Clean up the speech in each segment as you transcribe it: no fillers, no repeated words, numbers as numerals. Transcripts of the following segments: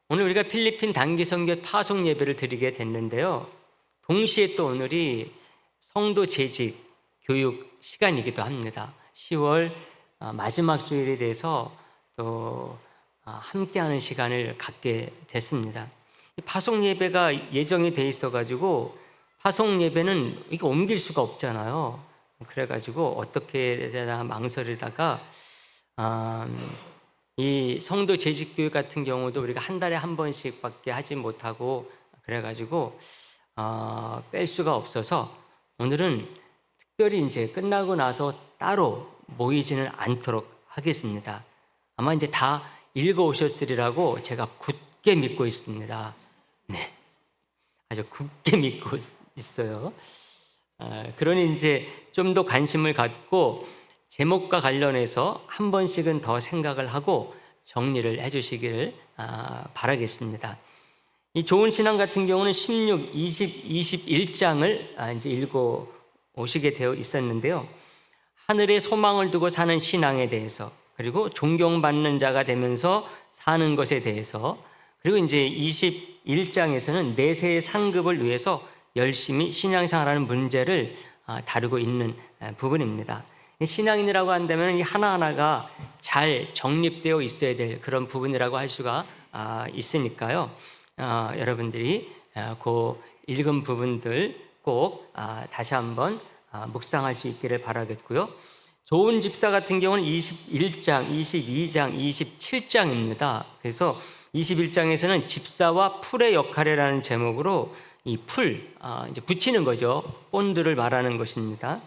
오늘 우리가 필리핀 단기 선교 파송 예배를 드리게 됐는데요. 동시에 또 오늘이 성도 재직 교육 시간이기도 합니다. 10월 마지막 주일에 대해서 또 함께하는 시간을 갖게 됐습니다. 파송 예배가 예정이 돼 있어가지고 파송 예배는 이거 옮길 수가 없잖아요. 그래가지고 어떻게 되나 망설이다가 이 성도 재직교육 같은 경우도 우리가 한 달에 한 번씩밖에 하지 못하고 그래가지고 뺄 수가 없어서 오늘은 특별히 이제 끝나고 나서 따로 모이지는 않도록 하겠습니다. 아마 이제 다 읽어오셨으리라고 제가 굳게 믿고 있습니다. 네, 아주 굳게 믿고 있어요. 그러니 이제 좀 더 관심을 갖고 제목과 관련해서 한 번씩은 더 생각을 하고 정리를 해주시기를 바라겠습니다. 이 좋은 신앙 같은 경우는 16, 20, 21장을 이제 읽어 오시게 되어 있었는데요. 하늘에 소망을 두고 사는 신앙에 대해서, 그리고 존경받는 자가 되면서 사는 것에 대해서, 그리고 이제 21장에서는 내세의 상급을 위해서 열심히 신앙생활하는 문제를 다루고 있는 부분입니다. 신앙인이라고 한다면 이 하나하나가 잘 정립되어 있어야 될 그런 부분이라고 할 수가 있으니까요. 여러분들이 그 읽은 부분들 꼭 다시 한번 묵상할 수 있기를 바라겠고요. 좋은 집사 같은 경우는 21장, 22장, 27장입니다. 그래서 21장에서는 집사와 풀의 역할이라는 제목으로 이 풀, 이제 붙이는 거죠. 본드를 말하는 것입니다.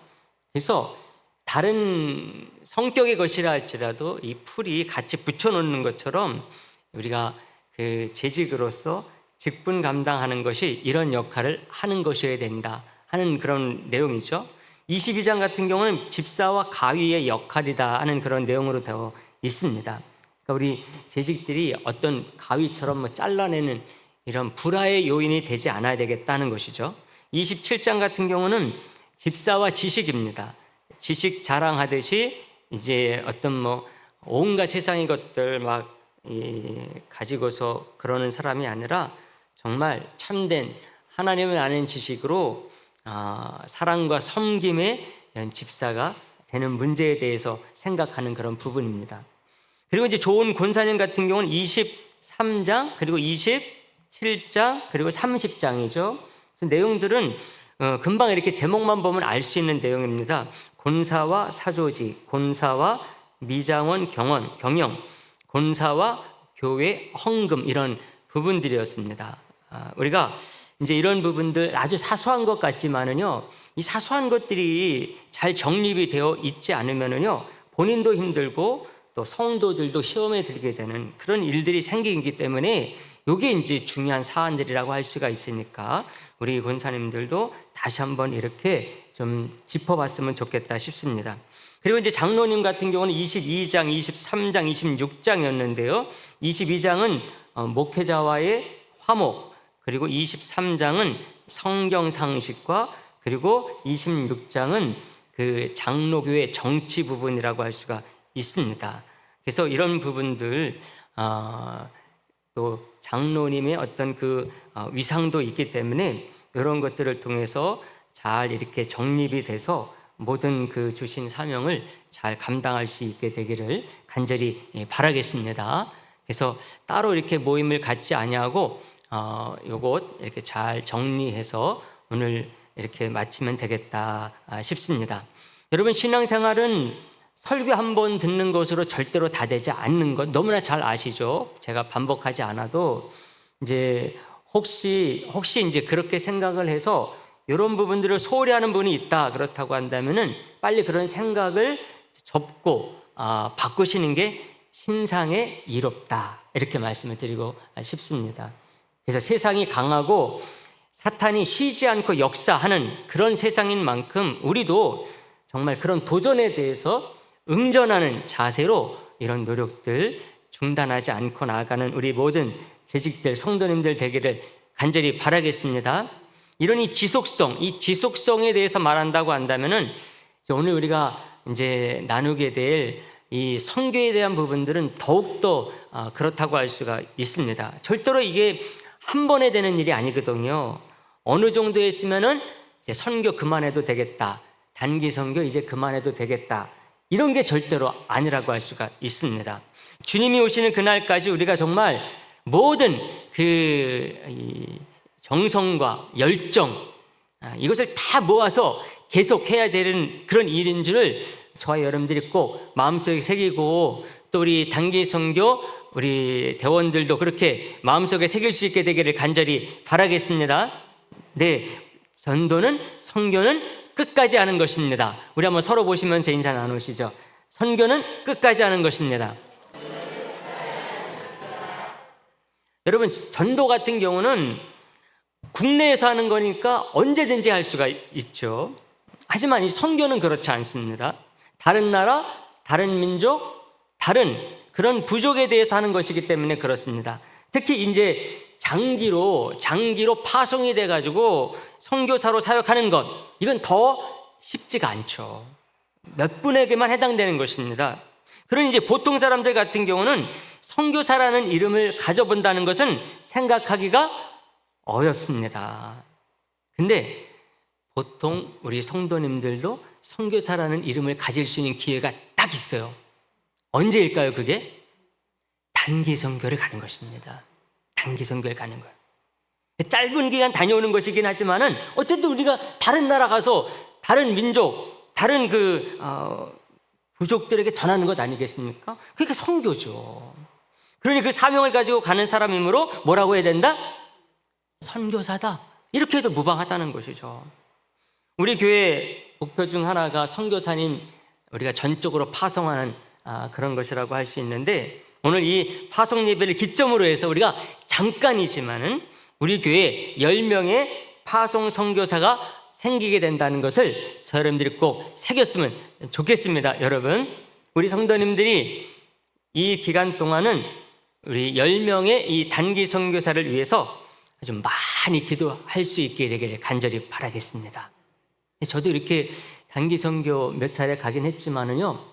그래서 다른 성격의 것이라 할지라도 이 풀이 같이 붙여놓는 것처럼 우리가 그 재직으로서 직분 감당하는 것이 이런 역할을 하는 것이어야 된다 하는 그런 내용이죠. 22장 같은 경우는 집사와 가위의 역할이다 하는 그런 내용으로 되어 있습니다. 그러니까 우리 재직들이 어떤 가위처럼 잘라내는 이런 불화의 요인이 되지 않아야 되겠다는 것이죠. 27장 같은 경우는 집사와 지식입니다. 지식 자랑하듯이 이제 어떤 온갖 세상의 것들 막 가지고서 그러는 사람이 아니라 정말 참된 하나님을 아는 지식으로 사랑과 섬김의 집사가 되는 문제에 대해서 생각하는 그런 부분입니다. 그리고 이제 좋은 권사님 같은 경우는 23장 그리고 27장 그리고 30장이죠. 그래서 내용들은 금방 이렇게 제목만 보면 알 수 있는 내용입니다. 권사와 사조직, 권사와 미장원 경영, 권사와 교회 헌금 이런 부분들이었습니다. 우리가 이제 이런 부분들 아주 사소한 것 같지만은요, 이 사소한 것들이 잘 정립이 되어 있지 않으면은요, 본인도 힘들고 또 성도들도 시험에 들게 되는 그런 일들이 생기기 때문에 이게 이제 중요한 사안들이라고 할 수가 있으니까 우리 권사님들도 다시 한번 이렇게 좀 짚어봤으면 좋겠다 싶습니다. 그리고 이제 장로님 같은 경우는 22장, 23장, 26장이었는데요. 22장은 목회자와의 화목, 그리고 23장은 성경 상식과 그리고 26장은 그 장로교회 정치 부분이라고 할 수가 있습니다. 그래서 이런 부분들 또 장로님의 어떤 그 위상도 있기 때문에 이런 것들을 통해서 잘 이렇게 정립이 돼서 모든 그 주신 사명을 잘 감당할 수 있게 되기를 간절히 바라겠습니다. 그래서 따로 이렇게 모임을 갖지 아니하고 요것 이렇게 잘 정리해서 오늘 이렇게 마치면 되겠다 싶습니다. 여러분, 신앙생활은 설교 한 번 듣는 것으로 절대로 다 되지 않는 것 너무나 잘 아시죠? 제가 반복하지 않아도 이제 혹시 이제 그렇게 생각을 해서 이런 부분들을 소홀히 하는 분이 있다 그렇다고 한다면은 빨리 그런 생각을 접고 바꾸시는 게 신상의 이롭다 이렇게 말씀을 드리고 싶습니다. 그래서 세상이 강하고 사탄이 쉬지 않고 역사하는 그런 세상인 만큼 우리도 정말 그런 도전에 대해서 응전하는 자세로 이런 노력들 중단하지 않고 나아가는 우리 모든 재직들, 성도님들 되기를 간절히 바라겠습니다. 이런 이 지속성에 대해서 말한다고 한다면은 오늘 우리가 이제 나누게 될 이 선교에 대한 부분들은 더욱더 그렇다고 할 수가 있습니다. 절대로 이게 한 번에 되는 일이 아니거든요. 어느 정도 했으면은 이제 선교 그만해도 되겠다. 단기 선교 이제 그만해도 되겠다. 이런 게 절대로 아니라고 할 수가 있습니다. 주님이 오시는 그날까지 우리가 정말 모든 이 정성과 열정 이것을 다 모아서 계속 해야 되는 그런 일인 줄을 저와 여러분들이 꼭 마음속에 새기고, 또 우리 단기 선교 우리 대원들도 그렇게 마음속에 새길 수 있게 되기를 간절히 바라겠습니다. 네, 전도는 선교는 끝까지 하는 것입니다. 우리 한번 서로 보시면서 인사 나누시죠. 선교는 끝까지 하는 것입니다. 여러분, 전도 같은 경우는 국내에서 하는 거니까 언제든지 할 수가 있죠. 하지만 이 선교는 그렇지 않습니다. 다른 나라, 다른 민족, 다른 그런 부족에 대해서 하는 것이기 때문에 그렇습니다. 특히 이제 장기로 파송이 돼가지고 선교사로 사역하는 것, 이건 더 쉽지가 않죠. 몇 분에게만 해당되는 것입니다. 그러니 이제 보통 사람들 같은 경우는 선교사라는 이름을 가져본다는 것은 생각하기가 어렵습니다. 근데 보통 우리 성도님들도 선교사라는 이름을 가질 수 있는 기회가 딱 있어요. 언제일까요, 그게? 단기 선교를 가는 것입니다. 단기 선교를 가는 거예요. 짧은 기간 다녀오는 것이긴 하지만은 어쨌든 우리가 다른 나라 가서 다른 민족, 다른 부족들에게 전하는 것 아니겠습니까? 그러니까 선교죠. 그러니 그 사명을 가지고 가는 사람이므로 뭐라고 해야 된다? 선교사다. 이렇게 해도 무방하다는 것이죠. 우리 교회 목표 중 하나가 선교사님 우리가 전적으로 파송하는 그런 것이라고 할 수 있는데, 오늘 이 파송 예배를 기점으로 해서 우리가 잠깐이지만은 우리 교회에 10명의 파송 선교사가 생기게 된다는 것을 저 여러분들이 꼭 새겼으면 좋겠습니다. 여러분, 우리 성도님들이 이 기간 동안은 우리 10명의 이 단기 선교사를 위해서 아주 많이 기도할 수 있게 되기를 간절히 바라겠습니다. 저도 이렇게 단기 선교 몇 차례 가긴 했지만은요,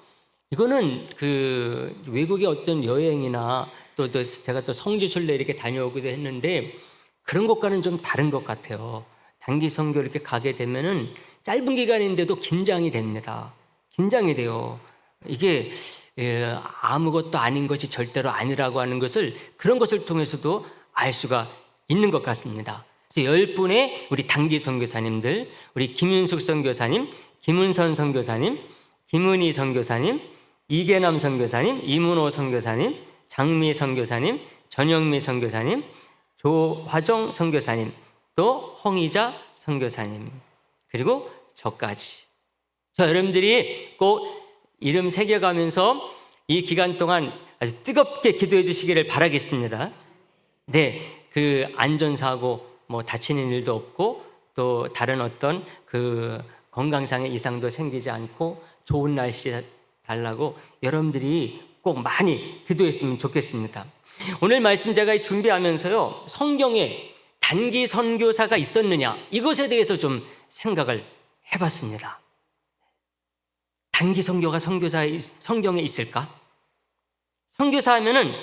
이거는 그 외국의 어떤 여행이나 또 제가 또 성지순례 이렇게 다녀오기도 했는데 그런 것과는 좀 다른 것 같아요. 단기 선교 이렇게 가게 되면은 짧은 기간인데도 긴장이 됩니다. 긴장이 돼요. 이게 아무것도 아닌 것이 절대로 아니라고 하는 것을, 그런 것을 통해서도 알 수가 있는 것 같습니다. 그래서 10분의 우리 단기 선교사님들, 우리 김윤숙 선교사님, 김은선 선교사님, 김은희 선교사님, 이계남 선교사님, 이문호 선교사님, 장미 선교사님, 전영미 선교사님, 조화정 선교사님, 또 홍희자 선교사님, 그리고 저까지. 저 여러분들이 꼭 이름 새겨가면서 이 기간 동안 아주 뜨겁게 기도해 주시기를 바라겠습니다. 네, 그 안전사고 뭐 다치는 일도 없고 또 다른 어떤 그 건강상의 이상도 생기지 않고 좋은 날씨 달라고 여러분들이 꼭 많이 기도했으면 좋겠습니다. 오늘 말씀 제가 준비하면서요, 성경에 단기 선교사가 있었느냐 이것에 대해서 좀 생각을 해봤습니다. 단기 선교가 성경에 있을까? 선교사 하면은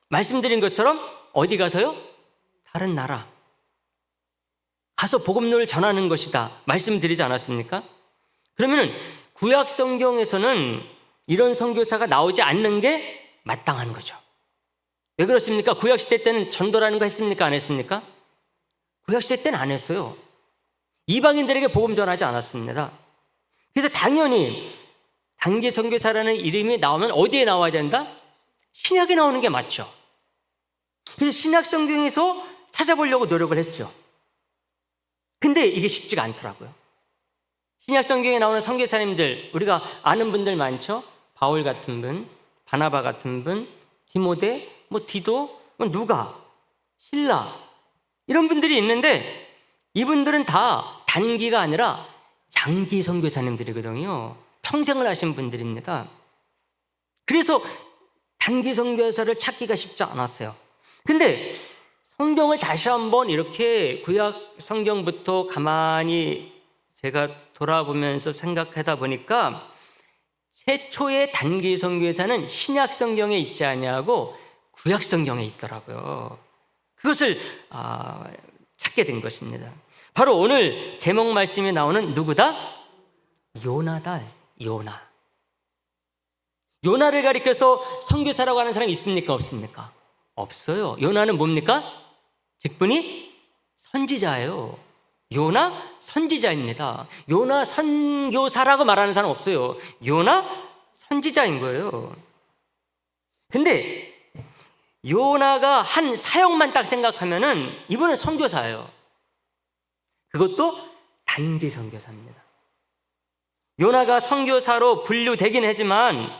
말씀드린 것처럼 어디 가서요? 다른 나라 가서 복음을 전하는 것이다 말씀드리지 않았습니까? 그러면은 구약 성경에서는 이런 선교사가 나오지 않는 게 마땅한 거죠. 왜 그렇습니까? 구약 시대 때는 전도라는 거 했습니까? 안 했습니까? 구약 시대 때는 안 했어요. 이방인들에게 복음 전하지 않았습니다. 그래서 당연히 단기 선교사라는 이름이 나오면 어디에 나와야 된다? 신약에 나오는 게 맞죠. 그래서 신약 성경에서 찾아보려고 노력을 했죠. 근데 이게 쉽지가 않더라고요. 신약 성경에 나오는 선교사님들, 우리가 아는 분들 많죠? 바울 같은 분, 바나바 같은 분, 디모데, 디도, 누가, 실라 이런 분들이 있는데 이분들은 다 단기가 아니라 장기 선교사님들이거든요. 평생을 하신 분들입니다. 그래서 단기 선교사를 찾기가 쉽지 않았어요. 근데 성경을 다시 한번 이렇게 구약 성경부터 가만히 제가 돌아보면서 생각하다 보니까 최초의 단기 선교사는 신약 성경에 있지 아니하고 구약 성경에 있더라고요. 그것을 찾게 된 것입니다. 바로 오늘 제목 말씀에 나오는 누구다? 요나다. 요나. 요나를 가리켜서 선교사라고 하는 사람이 있습니까? 없습니까? 없어요. 요나는 뭡니까? 직분이 선지자예요. 요나 선지자입니다. 요나 선교사라고 말하는 사람 없어요. 요나 선지자인 거예요. 근데 요나가 한 사역만 딱 생각하면은 이분은 선교사예요. 그것도 단기 선교사입니다. 요나가 선교사로 분류되긴 하지만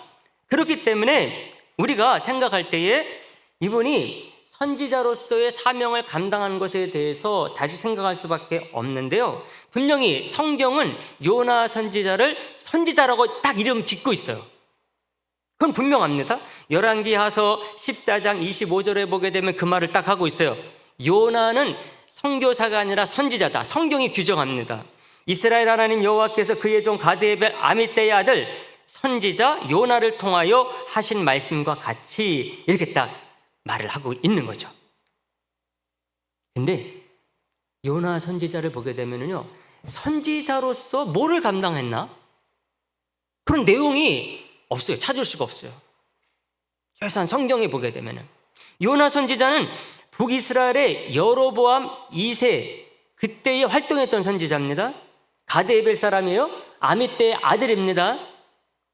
그렇기 때문에 우리가 생각할 때에 이분이 선지자로서의 사명을 감당한 것에 대해서 다시 생각할 수밖에 없는데요. 분명히 성경은 요나 선지자를 선지자라고 딱 이름 짓고 있어요. 그건 분명합니다. 열왕기하서 14장 25절에 보게 되면 그 말을 딱 하고 있어요. 요나는 선교사가 아니라 선지자다. 성경이 규정합니다. 이스라엘 하나님 여호와께서 그의 종 가드의 별 아미떼의 아들 선지자 요나를 통하여 하신 말씀과 같이 이렇게 딱 말을 하고 있는 거죠. 근데 요나 선지자를 보게 되면요, 선지자로서 뭐를 감당했나? 그런 내용이 없어요. 찾을 수가 없어요. 최소한 성경에 보게 되면은 요나 선지자는 북이스라엘의 여로보암 2세 그때에 활동했던 선지자입니다. 가드에벨 사람이에요. 아미떼의 아들입니다.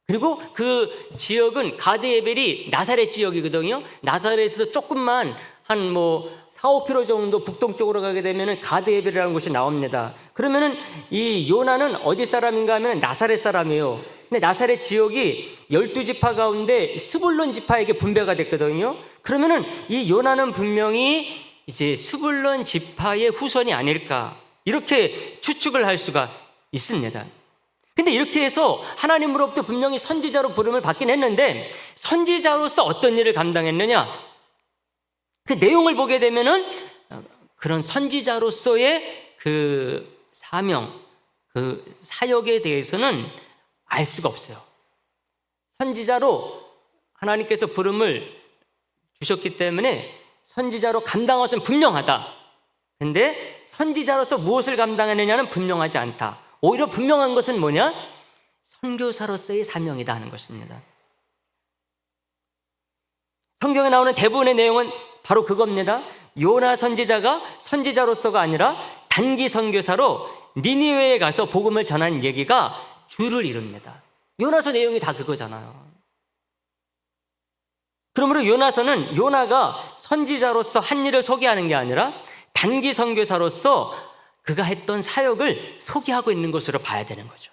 그리고 그 지역은 가드에벨이 나사렛 지역이거든요. 나사렛에서 조금만 한 4, 5km 정도 북동쪽으로 가게 되면 가드에벨이라는 곳이 나옵니다. 그러면은 이 요나는 어디 사람인가 하면 나사렛 사람이에요. 근데 나사렛 지역이 12지파 가운데 스불론 지파에게 분배가 됐거든요. 그러면은 이 요나는 분명히 이제 스불론 지파의 후손이 아닐까 이렇게 추측을 할 수가 있습니다. 근데 이렇게 해서 하나님으로부터 분명히 선지자로 부름을 받긴 했는데 선지자로서 어떤 일을 감당했느냐? 그 내용을 보게 되면은 그런 선지자로서의 그 사명, 그 사역에 대해서는 알 수가 없어요. 선지자로 하나님께서 부름을 주셨기 때문에 선지자로 감당할 것은 분명하다. 근데 선지자로서 무엇을 감당했느냐는 분명하지 않다. 오히려 분명한 것은 뭐냐? 선교사로서의 사명이다 하는 것입니다. 성경에 나오는 대부분의 내용은 바로 그겁니다. 요나 선지자가 선지자로서가 아니라 단기 선교사로 니느웨에 가서 복음을 전하는 얘기가 주를 이룹니다. 요나서 내용이 다 그거잖아요. 그러므로 요나서는 요나가 선지자로서 한 일을 소개하는 게 아니라 단기 선교사로서 그가 했던 사역을 소개하고 있는 것으로 봐야 되는 거죠.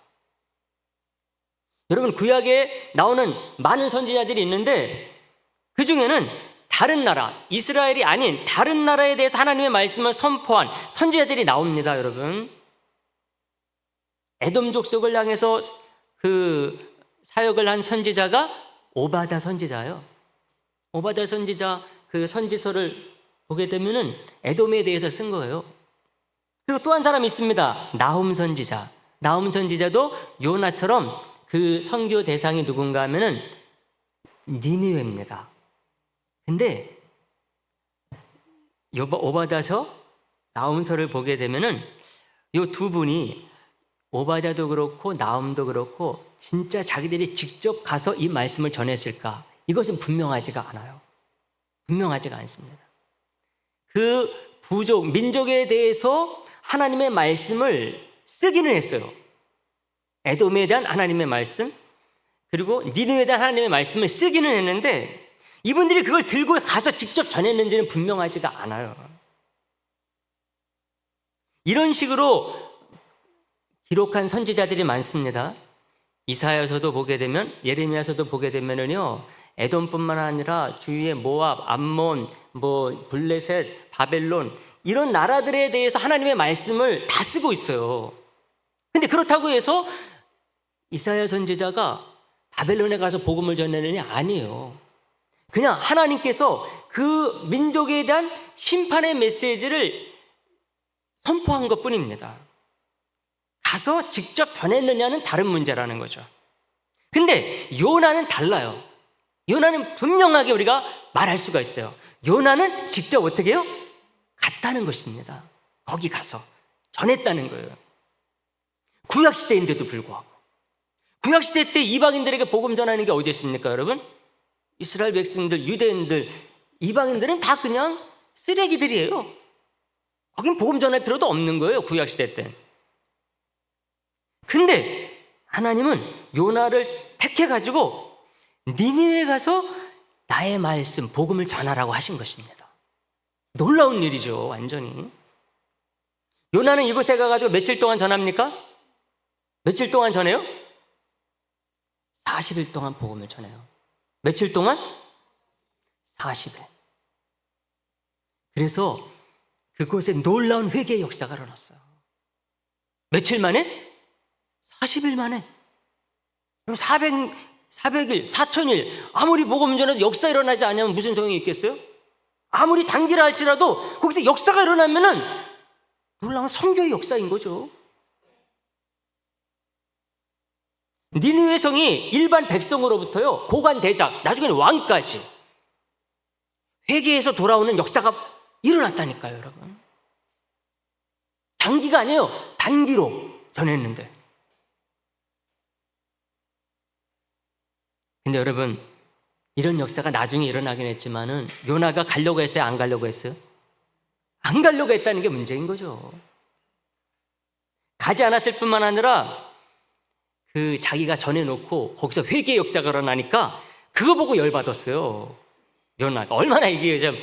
여러분, 구약에 나오는 많은 선지자들이 있는데 그 중에는 다른 나라, 이스라엘이 아닌 다른 나라에 대해서 하나님의 말씀을 선포한 선지자들이 나옵니다, 여러분. 에돔 족속을 향해서 그 사역을 한 선지자가 오바다 선지자예요. 오바다 선지자 그 선지서를 보게 되면은 에돔에 대해서 쓴 거예요. 그리고 또 한 사람이 있습니다. 나훔 선지자. 나훔 선지자도 요나처럼 그 선교 대상이 누군가 하면은 니느웨입니다. 근데 오바다서 나훔서를 보게 되면은 이 두 분이 오바다도 그렇고 나훔도 그렇고 진짜 자기들이 직접 가서 이 말씀을 전했을까? 이것은 분명하지가 않아요. 분명하지가 않습니다. 그 부족, 민족에 대해서 하나님의 말씀을 쓰기는 했어요. 에돔에 대한 하나님의 말씀, 그리고 니느웨에 대한 하나님의 말씀을 쓰기는 했는데 이분들이 그걸 들고 가서 직접 전했는지는 분명하지가 않아요. 이런 식으로 기록한 선지자들이 많습니다. 이사야서도 보게 되면, 예레미야서도 보게 되면은요, 에돔뿐만 아니라 주위의 모압, 암몬, 블레셋, 바벨론 이런 나라들에 대해서 하나님의 말씀을 다 쓰고 있어요. 근데 그렇다고 해서 이사야 선지자가 바벨론에 가서 복음을 전하느냐? 아니에요. 그냥 하나님께서 그 민족에 대한 심판의 메시지를 선포한 것뿐입니다. 가서 직접 전했느냐는 다른 문제라는 거죠. 근데 요나는 달라요. 요나는 분명하게 우리가 말할 수가 있어요. 요나는 직접 어떻게 해요? 갔다는 것입니다. 거기 가서 전했다는 거예요. 구약시대인데도 불구하고. 구약시대 때 이방인들에게 복음 전하는 게 어디 있습니까, 여러분? 이스라엘 백성들, 유대인들, 이방인들은 다 그냥 쓰레기들이에요. 거긴 복음 전할 필요도 없는 거예요, 구약시대 때. 근데 하나님은 요나를 택해가지고 니느웨에 가서 나의 말씀, 복음을 전하라고 하신 것입니다. 놀라운 일이죠, 완전히. 요나는 이곳에 가가지고 며칠 동안 전합니까? 며칠 동안 전해요? 40일 동안 복음을 전해요. 며칠 동안? 40일. 그래서 그곳에 놀라운 회개의 역사가 일어났어요. 며칠 만에? 40일 만에. 400일, 4000일 아무리 복음 전해도 역사 일어나지 않으면 무슨 소용이 있겠어요? 아무리 단기라 할지라도 거기서 역사가 일어나면은 놀라운 선교의 역사인 거죠. 니느웨 성이 일반 백성으로부터요, 고관 대작, 나중에는 왕까지 회개해서 돌아오는 역사가 일어났다니까요, 여러분. 장기가 아니에요. 단기로 전했는데. 근데 여러분, 이런 역사가 나중에 일어나긴 했지만은 요나가 가려고 했어요? 안 가려고 했어요? 안 가려고 했다는 게 문제인 거죠. 가지 않았을 뿐만 아니라 그 자기가 전해놓고 거기서 회개의 역사가 일어나니까 그거 보고 열받았어요. 요나가. 얼마나 이게 좀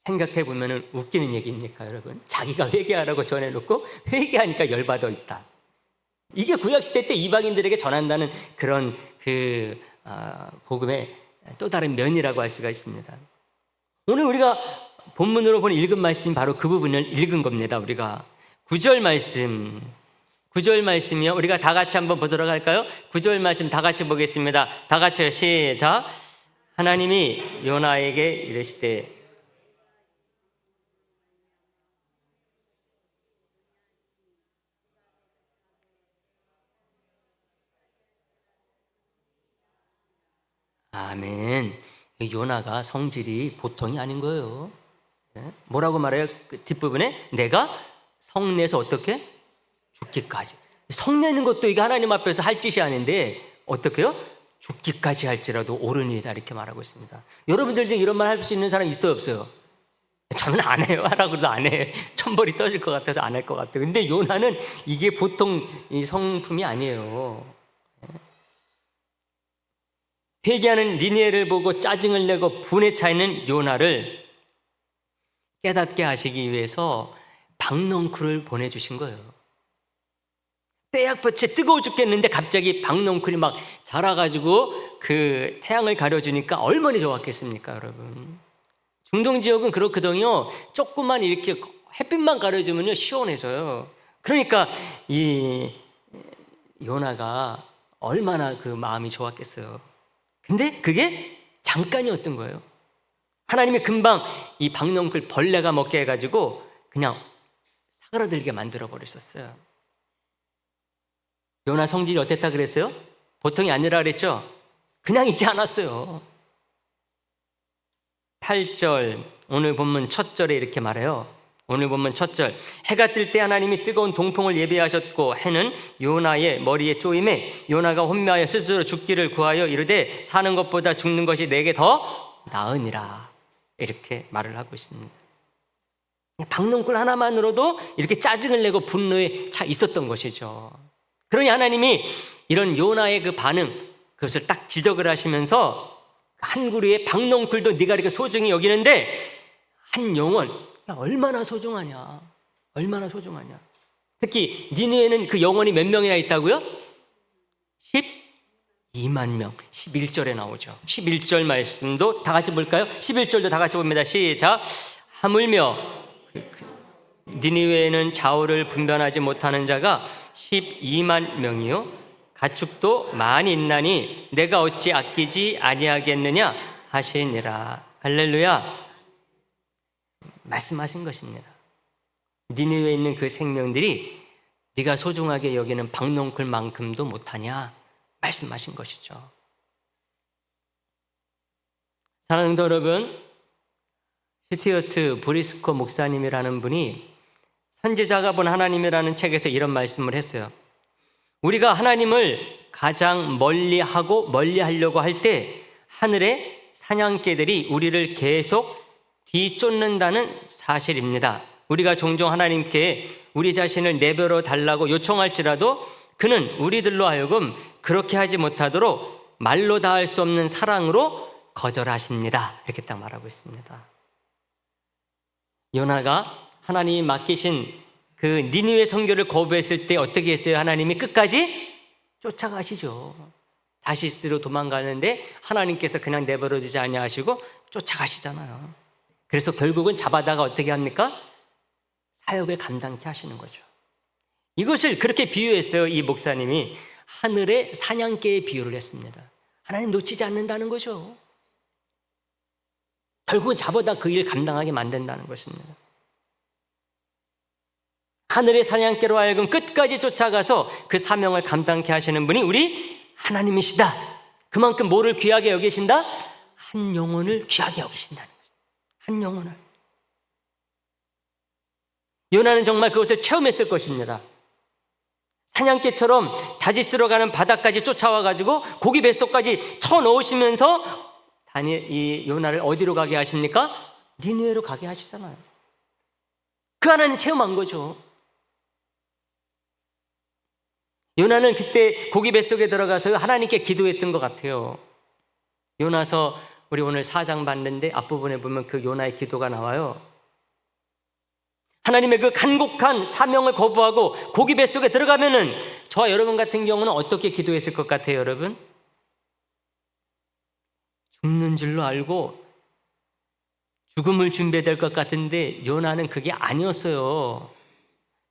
생각해 보면 웃기는 얘기입니까, 여러분? 자기가 회개하라고 전해놓고 회개하니까 열받아 있다. 이게 구약시대 때 이방인들에게 전한다는 그런 복음의 또 다른 면이라고 할 수가 있습니다. 오늘 우리가 본문으로 본 읽은 말씀이 바로 그 부분을 읽은 겁니다. 우리가 9절 말씀이요. 우리가 다 같이 한번 보도록 할까요? 9절 말씀 다 같이 보겠습니다. 다 같이요. 시작. 하나님이 요나에게 이르시되 아멘. 요나가 성질이 보통이 아닌 거예요. 뭐라고 말해요? 그 뒷부분에 내가 성내서 어떻게? 죽기까지. 성내는 것도 이게 하나님 앞에서 할 짓이 아닌데 어떻게요? 죽기까지 할지라도 옳으니이다 이렇게 말하고 있습니다. 여러분들 중에 이런 말 할 수 있는 사람 있어요, 없어요? 저는 안 해요. 하라고 해도 안 해. 천벌이 떠질 것 같아서 안 할 것 같아요. 근데 요나는 이게 보통 이 성품이 아니에요. 회개하는 니느웨를 보고 짜증을 내고 분에 차 있는 요나를 깨닫게 하시기 위해서 박넝쿨을 보내주신 거예요. 떼약볕에 뜨거워 죽겠는데 갑자기 박넝쿨이 막 자라가지고 그 태양을 가려주니까 얼마나 좋았겠습니까, 여러분? 중동 지역은 그렇거든요. 조금만 이렇게 햇빛만 가려주면요 시원해져요. 그러니까 이 요나가 얼마나 그 마음이 좋았겠어요. 근데 그게 잠깐이었던 거예요. 하나님이 금방 이 박넝쿨 벌레가 먹게 해가지고 그냥 사그라들게 만들어 버리셨어요. 요나 성질이 어땠다 그랬어요? 보통이 아니라 그랬죠? 그냥 있지 않았어요. 8절 오늘 본문 첫 절에 이렇게 말해요. 오늘 본문 첫 절. 해가 뜰 때 하나님이 뜨거운 동풍을 예비하셨고 해는 요나의 머리에 쪼임에 요나가 혼미하여 스스로 죽기를 구하여 이르되 사는 것보다 죽는 것이 내게 더 나으니라. 이렇게 말을 하고 있습니다. 박넝쿨 하나만으로도 이렇게 짜증을 내고 분노에 차 있었던 것이죠. 그러니 하나님이 이런 요나의 그 반응, 그것을 딱 지적을 하시면서 한 그루의 박넝쿨도 네가 이렇게 소중히 여기는데 한 영혼 얼마나 소중하냐. 얼마나 소중하냐. 특히 니느웨는 그 영혼이 몇 명이나 있다고요? 12만 명. 11절에 나오죠. 11절 말씀도 다 같이 볼까요? 11절도 다 같이 봅니다. 시작. 하물며 니느웨에는 좌우를 분별하지 못하는 자가 12만 명이요 가축도 많이 있나니 내가 어찌 아끼지 아니하겠느냐 하시니라. 할렐루야. 말씀하신 것입니다. 니느웨에 있는 그 생명들이 네가 소중하게 여기는 박넝쿨만큼도 못하냐? 말씀하신 것이죠. 사랑하는 성도 여러분, 스튜어트 브리스코 목사님이라는 분이 선지자가 본 하나님이라는 책에서 이런 말씀을 했어요. 우리가 하나님을 가장 멀리하고 멀리하려고 할 때 하늘의 사냥개들이 우리를 계속 뒤쫓는다는 사실입니다. 우리가 종종 하나님께 우리 자신을 내버려 달라고 요청할지라도 그는 우리들로 하여금 그렇게 하지 못하도록 말로 닿을 수 없는 사랑으로 거절하십니다. 이렇게 딱 말하고 있습니다. 요나가 하나님이 맡기신 그 니느웨 선교를 거부했을 때 어떻게 했어요? 하나님이 끝까지 쫓아가시죠. 다시스로 도망가는데 하나님께서 그냥 내버려 두지 아니하시고 쫓아가시잖아요. 그래서 결국은 잡아다가 어떻게 합니까? 사역을 감당케 하시는 거죠. 이것을 그렇게 비유했어요. 이 목사님이 하늘의 사냥개의 비유를 했습니다. 하나님 놓치지 않는다는 거죠. 결국은 잡아다 그 일 감당하게 만든다는 것입니다. 하늘의 사냥개로 하여금 끝까지 쫓아가서 그 사명을 감당케 하시는 분이 우리 하나님이시다. 그만큼 뭐를 귀하게 여기신다? 한 영혼을 귀하게 여기신다는 거죠. 한 영혼을. 요나는 정말 그것을 체험했을 것입니다. 사냥개처럼 다시스로 가는 바다까지 쫓아와가지고 고기 뱃속까지 쳐넣으시면서 이 요나를 어디로 가게 하십니까? 니느웨로 가게 하시잖아요. 그 하나님 체험한 거죠. 요나는 그때 고기 뱃속에 들어가서 하나님께 기도했던 것 같아요. 요나서 우리 오늘 4장 봤는데 앞부분에 보면 그 요나의 기도가 나와요. 하나님의 그 간곡한 사명을 거부하고 고기 뱃속에 들어가면은 저와 여러분 같은 경우는 어떻게 기도했을 것 같아요, 여러분? 죽는 줄로 알고 죽음을 준비해야 될 것 같은데 요나는 그게 아니었어요.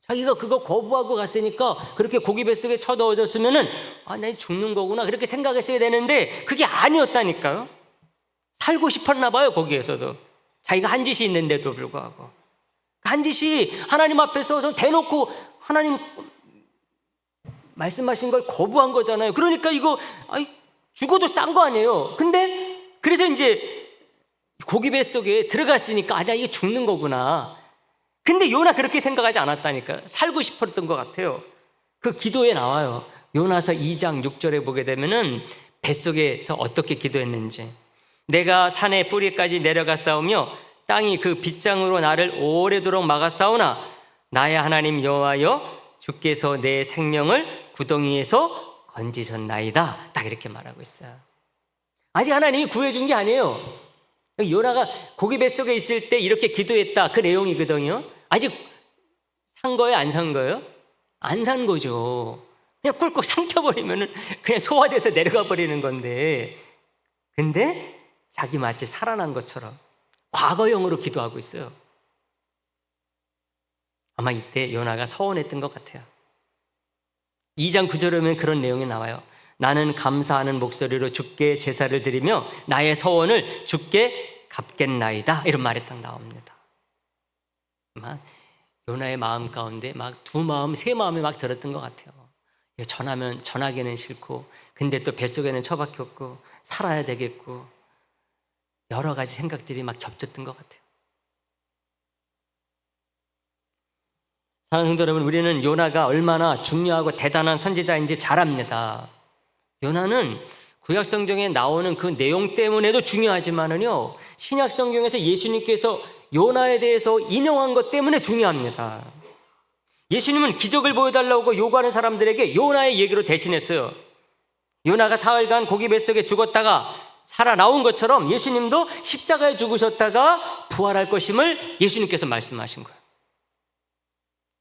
자기가 그거 거부하고 갔으니까 그렇게 고기 뱃속에 쳐넣어졌으면은 나 죽는 거구나 그렇게 생각했어야 되는데 그게 아니었다니까요. 살고 싶었나 봐요. 거기에서도 자기가 한 짓이 있는데도 불구하고 한 짓이 하나님 앞에서 좀 대놓고 하나님 말씀하신 걸 거부한 거잖아요. 그러니까 이거 죽어도 싼 거 아니에요. 근데 그래서 이제 고기 뱃속에 들어갔으니까 이게 죽는 거구나. 근데 요나 그렇게 생각하지 않았다니까요. 살고 싶었던 것 같아요. 그 기도에 나와요. 요나서 2장 6절에 보게 되면은 뱃속에서 어떻게 기도했는지. 내가 산의 뿌리까지 내려갔사오며 땅이 그 빗장으로 나를 오래도록 막았사오나 나의 하나님 여호와여 주께서 내 생명을 구덩이에서 건지셨나이다. 딱 이렇게 말하고 있어요. 아직 하나님이 구해준 게 아니에요. 요나가 고기 뱃속에 있을 때 이렇게 기도했다. 그 내용이거든요. 아직 산 거예요? 안 산 거예요? 안 산 거죠. 그냥 꿀꺽 삼켜버리면 그냥 소화돼서 내려가 버리는 건데, 근데 자기 마치 살아난 것처럼 과거형으로 기도하고 있어요. 아마 이때 요나가 서운했던 것 같아요. 2장 9절에 보면 그런 내용이 나와요. 나는 감사하는 목소리로 주께 제사를 드리며 나의 서원을 주께 갚겠나이다. 이런 말이 딱 나옵니다. 요나의 마음 가운데 막 두 마음, 세 마음이 막 들었던 것 같아요. 전하기는 싫고, 근데 또 뱃속에는 처박혀 없고, 살아야 되겠고, 여러 가지 생각들이 막 겹쳤던 것 같아요. 사랑하는 성도 여러분, 우리는 요나가 얼마나 중요하고 대단한 선지자인지 잘 압니다. 요나는 구약성경에 나오는 그 내용 때문에도 중요하지만은요, 신약성경에서 예수님께서 요나에 대해서 인용한 것 때문에 중요합니다. 예수님은 기적을 보여달라고 요구하는 사람들에게 요나의 얘기로 대신했어요. 요나가 사흘간 고기 뱃속에 죽었다가 살아나온 것처럼 예수님도 십자가에 죽으셨다가 부활할 것임을 예수님께서 말씀하신 거예요.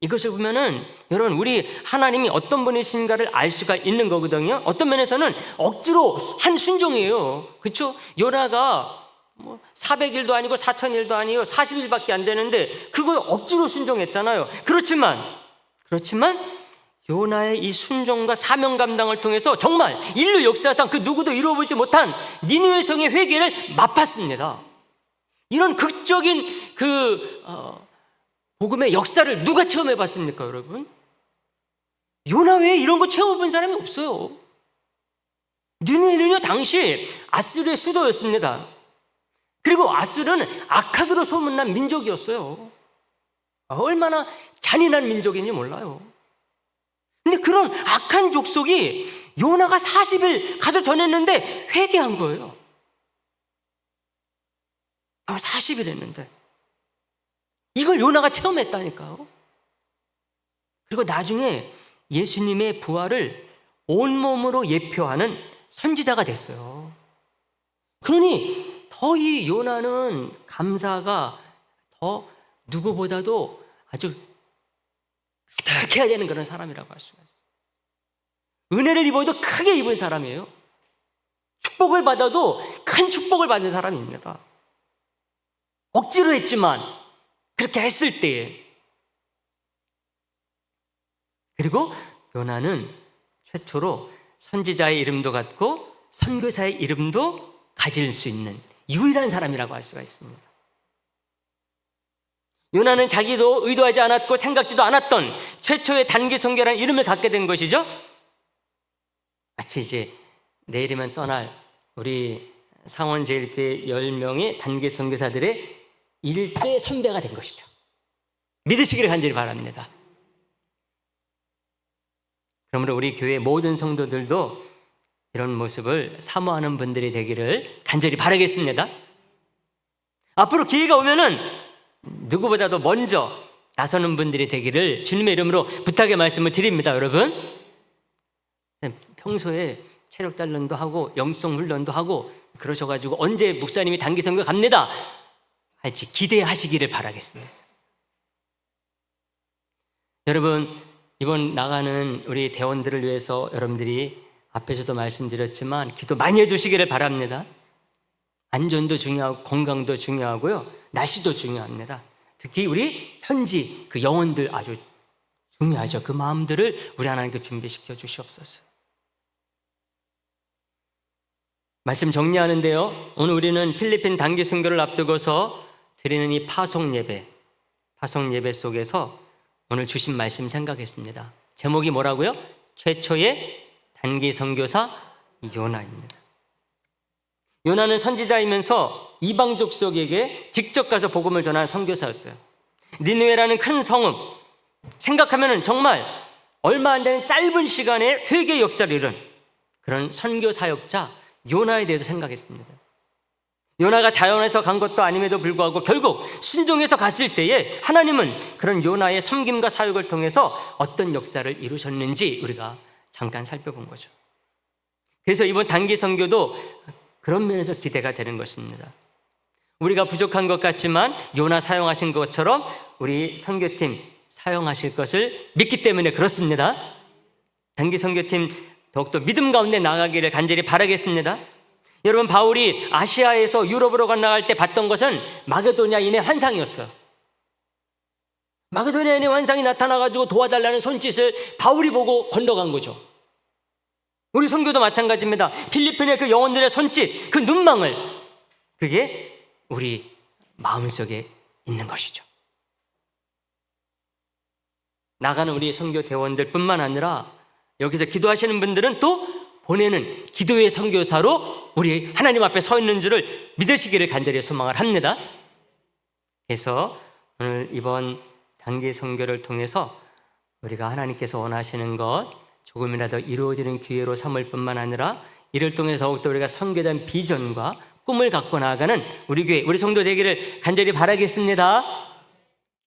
이것을 보면은 여러분, 우리 하나님이 어떤 분이신가를 알 수가 있는 거거든요. 어떤 면에서는 억지로 한 순종이에요. 그렇죠? 요나가 400일도 아니고 4000일도 아니에요. 40일밖에 안 되는데 그걸 억지로 순종했잖아요. 그렇지만 요나의 이 순종과 사명 감당을 통해서 정말 인류 역사상 그 누구도 이루어보지 못한 니느웨 성의 회개를 맛봤습니다. 이런 극적인 복음의 역사를 누가 체험해봤습니까, 여러분? 요나 외에 이런 거 체험해본 사람이 없어요. 니느웨는요 당시 아수르의 수도였습니다. 그리고 아수르는 악하기로 소문난 민족이었어요. 얼마나 잔인한 민족인지 몰라요. 근데 그런 악한 족속이 요나가 40일 가서 전했는데 회개한 거예요. 40일 했는데 이걸 요나가 체험했다니까요. 그리고 나중에 예수님의 부활을 온몸으로 예표하는 선지자가 됐어요. 그러니 더 이 요나는 감사가 더 누구보다도 아주 가득해야 되는 그런 사람이라고 할 수가 있어요. 은혜를 입어도 크게 입은 사람이에요. 축복을 받아도 큰 축복을 받는 사람입니다. 억지로 했지만 그렇게 했을 때에. 그리고 요나는 최초로 선지자의 이름도 갖고 선교사의 이름도 가질 수 있는 유일한 사람이라고 할 수가 있습니다. 요나는 자기도 의도하지 않았고 생각지도 않았던 최초의 단기 선교라는 이름을 갖게 된 것이죠. 마치 이제 내일이면 떠날 우리 상원제일교회 10명의 단기 선교사들의 일대 선배가 된 것이죠. 믿으시기를 간절히 바랍니다. 그러므로 우리 교회 모든 성도들도 이런 모습을 사모하는 분들이 되기를 간절히 바라겠습니다. 앞으로 기회가 오면은 누구보다도 먼저 나서는 분들이 되기를 주님의 이름으로 부탁의 말씀을 드립니다. 여러분, 평소에 체력 단련도 하고 영성 훈련도 하고 그러셔가지고 언제 목사님이 단기 선교 갑니다 할지 기대하시기를 바라겠습니다. 여러분, 이번 나가는 우리 대원들을 위해서 여러분들이 앞에서도 말씀드렸지만 기도 많이 해주시기를 바랍니다. 안전도 중요하고 건강도 중요하고요, 날씨도 중요합니다. 특히 우리 현지 그 영혼들 아주 중요하죠. 그 마음들을 우리 하나님께 준비시켜 주시옵소서. 말씀 정리하는데요, 오늘 우리는 필리핀 단기 선교를 앞두고서 드리는 이 파송 예배 속에서 오늘 주신 말씀 생각했습니다. 제목이 뭐라고요? 최초의 단기 선교사 요나입니다. 요나는 선지자이면서 이방 족속에게 직접 가서 복음을 전하는 선교사였어요. 니느웨라는 큰 성읍, 생각하면 정말 얼마 안 되는 짧은 시간에 회개 역사를 이룬 그런 선교 사역자 요나에 대해서 생각했습니다. 요나가 자연에서 간 것도 아님에도 불구하고 결국 순종해서 갔을 때에 하나님은 그런 요나의 섬김과 사역을 통해서 어떤 역사를 이루셨는지 우리가 잠깐 살펴본 거죠. 그래서 이번 단기 선교도 그런 면에서 기대가 되는 것입니다. 우리가 부족한 것 같지만 요나 사용하신 것처럼 우리 선교팀 사용하실 것을 믿기 때문에 그렇습니다. 단기 선교팀 더욱더 믿음 가운데 나가기를 간절히 바라겠습니다. 여러분, 바울이 아시아에서 유럽으로 건너갈 때 봤던 것은 마게도냐인의 환상이었어요. 마게도냐인의 환상이 나타나가지고 도와달라는 손짓을 바울이 보고 건너간 거죠. 우리 선교도 마찬가지입니다. 필리핀의 그 영혼들의 손짓, 그 눈망울, 그게 우리 마음속에 있는 것이죠. 나가는 우리 선교 대원들 뿐만 아니라 여기서 기도하시는 분들은 또 보내는 기도의 선교사로 우리 하나님 앞에 서 있는 줄을 믿으시기를 간절히 소망을 합니다. 그래서 오늘 이번 단기 선교를 통해서 우리가 하나님께서 원하시는 것 조금이라도 이루어지는 기회로 삼을 뿐만 아니라 이를 통해서 더욱더 우리가 선교된 비전과 꿈을 갖고 나아가는 우리 교회, 우리 성도 되기를 간절히 바라겠습니다.